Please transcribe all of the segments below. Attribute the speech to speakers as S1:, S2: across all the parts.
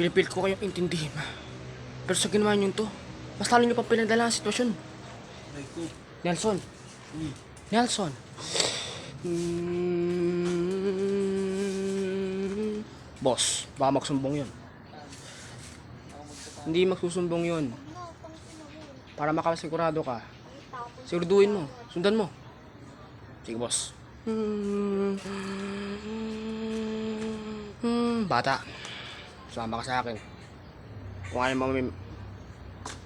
S1: Pinipilit ko kayong intindihin. Pero sa ginawa nyo to, mas lalo nyo pa pinadala ang sitwasyon. Nelson. Nelson. Boss, baka magsumbong yun. Hindi magsusumbong yun. Para makasigurado ka, siguraduhin mo, sundan mo. Sige, boss. Bata, sumama ka sa akin. Kung ayaw mo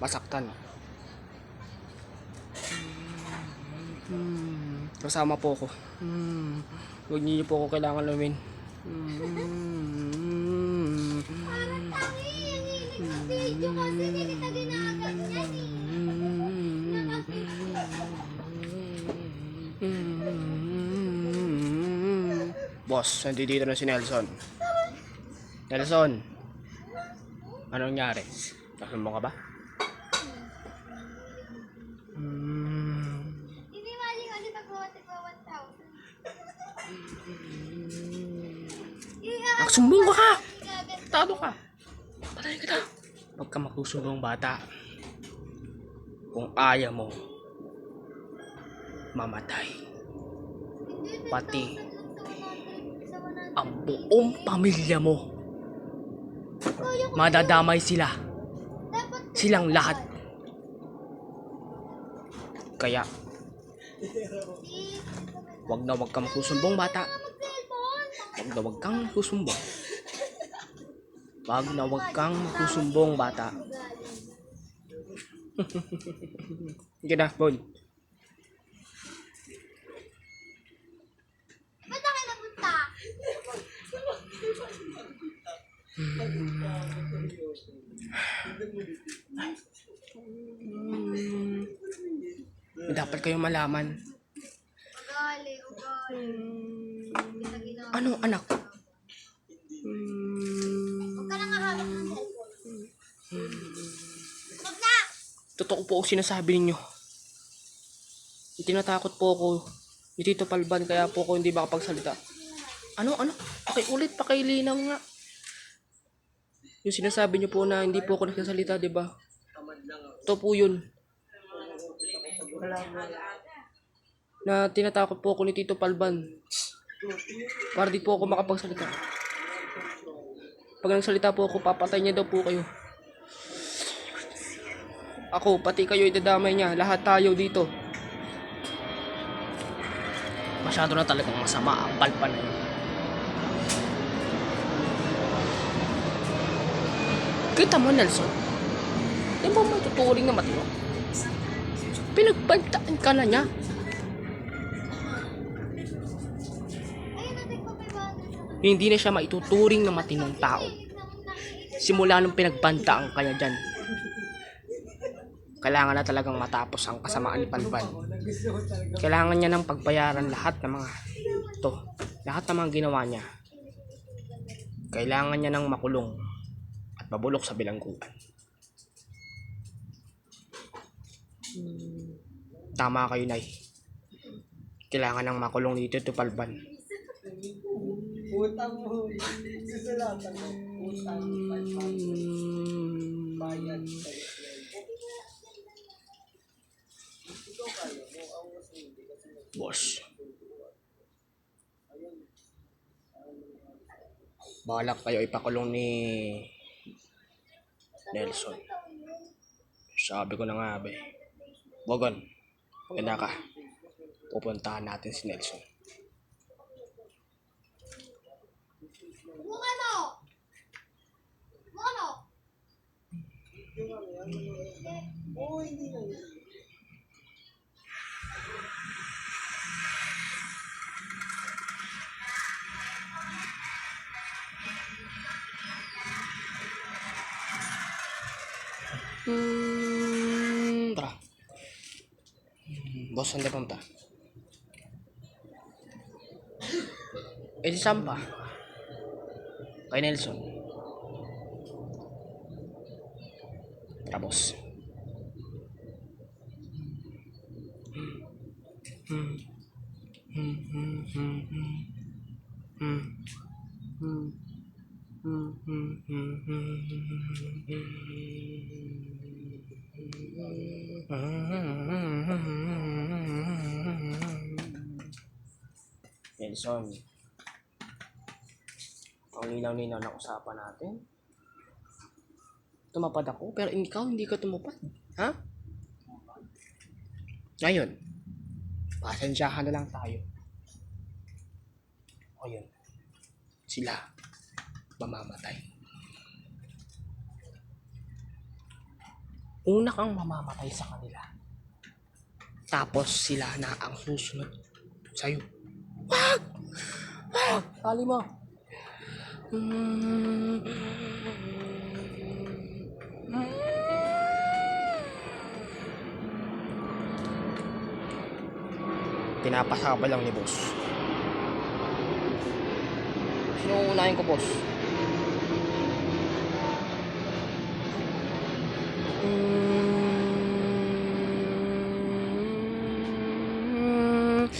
S1: masaktan. Kasama po ako. Huwag niyo po ako kailangan lumin. Boss, nandito na si Nelson. Nelson, anong nangyari? Nasumbong ka ba?
S2: Hindi maling kasi pag-1,000.
S1: Nagsumbong ka! Tado ka! Patayin kita! Huwag ka magsusumbong, bata. Kung ayaw mo mamatay, pati ang buong pamilya mo, madadamay sila. Silang lahat. Kaya wag kang magsusumbong, bata. Wag kang magsusumbong. Wag kang magsusumbong, bata. Sige na, Bon.
S2: Ba't na kayo napunta?
S1: Dapat kayong malaman.
S2: Ugali.
S1: Ano, anak?
S2: Huwag ka nang hahawak ng cellphone. Huwag na!
S1: Totoo po ang sinasabi ninyo. Tinatakot po ako ni Tito Palban, kaya po ako hindi makapagsalita. Ano? Pakilinaw nga. Yung sinasabi niyo po na hindi po ako nagsasalita, di ba? Ito po yun. Na tinatakot po ako ni Tito Palban para di po ako makapagsalita. Pag nagsalita po ako, papatay niya daw po kayo. Ako, pati kayo idadamay niya. Lahat tayo dito. Masyado na talagang masama ang Palban na yun. Kita mo, Nelson? Di ba matuturing na matino? Pinagbantaan ka na niya. Hindi na siya maituturing na matinong tao. Simula nung pinagbantaan ka niya dyan. Kailangan na talagang matapos ang kasamaan ni Palban. Kailangan niya ng pagbayaran lahat ng mga lahat ng mga ginawa niya. Kailangan niya ng makulong at mabulok sa bilangguan. Tama kayo, Nay. Kailangan ng makulong dito to Palban.
S3: Utang mo. Susulatan mo. Utang. Bayad.
S1: Boss. Balak kayo ipakulong ni Nelson. Sabi ko na nga, be. Bogon, ganda ka. Pupuntahan natin si Nelson.
S2: Buka mo!
S3: Oo, hindi na yun.
S1: Tara. Boss, saan tayo pumunta? Eh di Sampa. Kay Nelson. Tara, boss. Nelson, ang linaw-linaw ng usapan natin. Tumapad ako, pero ikaw hindi ka tumupad. Ha? Ngayon, pasensyahan na lang tayo. O yun, sila mamamatay. Una kang mamamatay sa kanila. Tapos sila na ang susunod sa'yo. Wag! Wag! Tali mo. Pinapasa pa lang ni boss. Sino unahin ko, boss?